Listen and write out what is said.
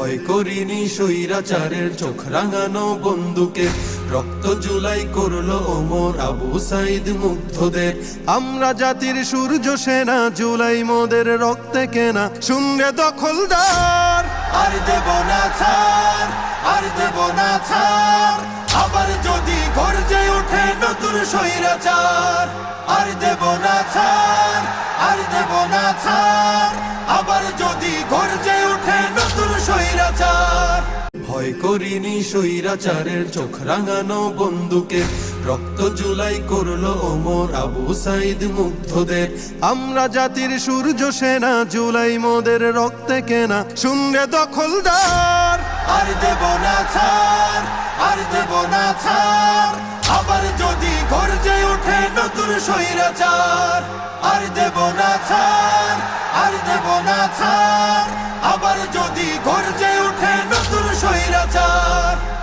ভয় করিনি স্বৈরাচারের চোখ রাঙানো বন্দুকে, রক্ত জুলাই করলো ওমর আবু সাইদ মুগ্ধদের। আমরা জাতির সূর্য সেনা, জুলাই মোদের রক্তে কেনা, শুনরে দখলদার আর দেব না ছাড়, আর দেব না ছাড়। আবার যদি গর্জে ওঠে নতুন স্বৈরাচার, আর দেব না ছাড়, আর দেব না ছাড়। আবার যদি গর্জে ওঠে নতুন স্বৈরাচার। ভয় করিনি স্বৈরাচারের চোখ রাঙানো বন্দুকে, রক্ত জুলাই করলো ওমর আবু সাইদ মুগ্ধদের। আমরা জাতির সূর্য সেনা, জুলাই মোদের রক্তে কেনা, শুনরে দখলদার আর দেব না ছাড়, আর দেব না ছাড়। আবার যদি গর্জে ওঠে নতুন স্বৈরাচার, আর দেব না ছাড়, আর দেব না ছাড়। আবার যদি